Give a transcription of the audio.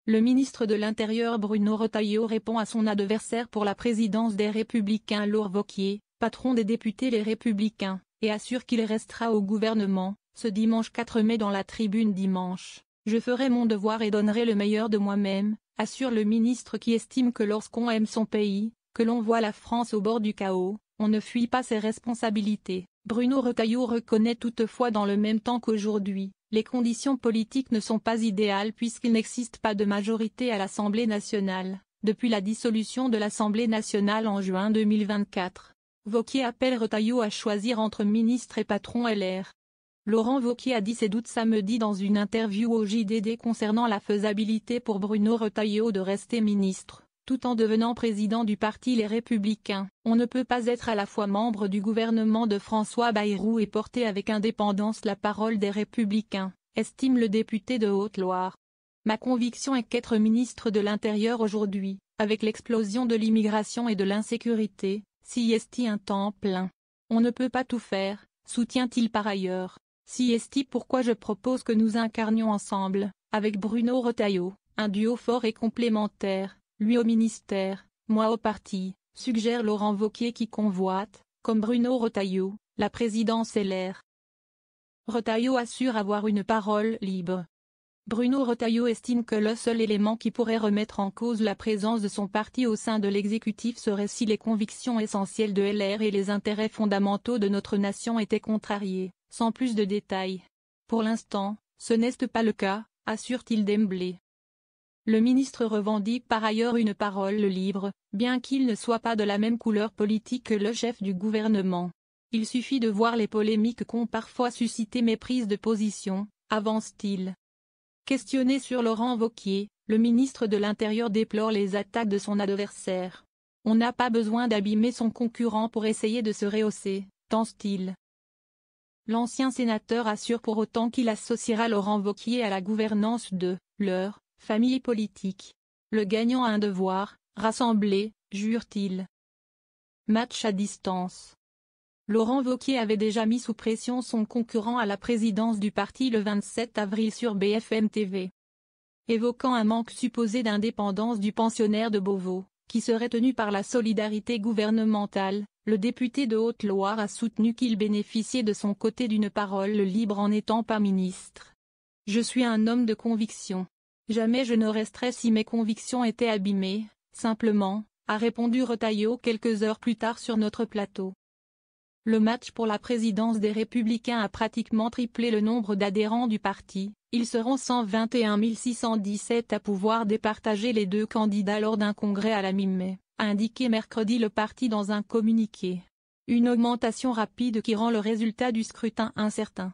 Le ministre de l'Intérieur Bruno Retailleau répond à son adversaire pour la présidence des Républicains Laurent Wauquiez, patron des députés Les Républicains, et assure qu'il restera au gouvernement. Ce dimanche 4 mai dans la Tribune Dimanche, « Je ferai mon devoir et donnerai le meilleur de moi-même », assure le ministre qui estime que lorsqu'on aime son pays, que l'on voit la France au bord du chaos, on ne fuit pas ses responsabilités. Bruno Retailleau reconnaît toutefois dans le même temps qu'aujourd'hui, les conditions politiques ne sont pas idéales puisqu'il n'existe pas de majorité à l'Assemblée nationale, depuis la dissolution de l'Assemblée nationale en juin 2024. Wauquiez appelle Retailleau à choisir entre ministre et patron LR. Laurent Wauquiez a dit ses doutes samedi dans une interview au JDD concernant la faisabilité pour Bruno Retailleau de rester ministre, tout en devenant président du parti Les Républicains. On ne peut pas être à la fois membre du gouvernement de François Bayrou et porter avec indépendance la parole des Républicains, estime le député de Haute-Loire. Ma conviction est qu'être ministre de l'Intérieur aujourd'hui, avec l'explosion de l'immigration et de l'insécurité, s'y est un temps plein. On ne peut pas tout faire, soutient-il par ailleurs. Si est pourquoi je propose que nous incarnions ensemble, avec Bruno Retailleau, un duo fort et complémentaire, lui au ministère, moi au parti, suggère Laurent Wauquiez qui convoite, comme Bruno Retailleau, la présidence LR. Retailleau assure avoir une parole libre. Bruno Retailleau estime que le seul élément qui pourrait remettre en cause la présence de son parti au sein de l'exécutif serait si les convictions essentielles de LR et les intérêts fondamentaux de notre nation étaient contrariés. Sans plus de détails. Pour l'instant, ce n'est pas le cas, assure-t-il d'emblée. Le ministre revendique par ailleurs une parole libre, bien qu'il ne soit pas de la même couleur politique que le chef du gouvernement. Il suffit de voir les polémiques qu'ont parfois suscité mes prises de position, avance-t-il. Questionné sur Laurent Wauquiez, le ministre de l'Intérieur déplore les attaques de son adversaire. On n'a pas besoin d'abîmer son concurrent pour essayer de se rehausser, pense-t-il. L'ancien sénateur assure pour autant qu'il associera Laurent Wauquiez à la gouvernance de leur famille politique. Le gagnant a un devoir, rassembler, jure-t-il. Match à distance. Laurent Wauquiez avait déjà mis sous pression son concurrent à la présidence du parti le 27 avril sur BFM TV. Évoquant un manque supposé d'indépendance du pensionnaire de Beauvau, qui serait tenu par la solidarité gouvernementale, le député de Haute-Loire a soutenu qu'il bénéficiait de son côté d'une parole libre en n'étant pas ministre. « Je suis un homme de conviction. Jamais je ne resterai si mes convictions étaient abîmées, simplement », a répondu Retailleau quelques heures plus tard sur notre plateau. Le match pour la présidence des Républicains a pratiquement triplé le nombre d'adhérents du parti, ils seront 121 617 à pouvoir départager les deux candidats lors d'un congrès à la mi-mai, a indiqué mercredi le parti dans un communiqué. Une augmentation rapide qui rend le résultat du scrutin incertain.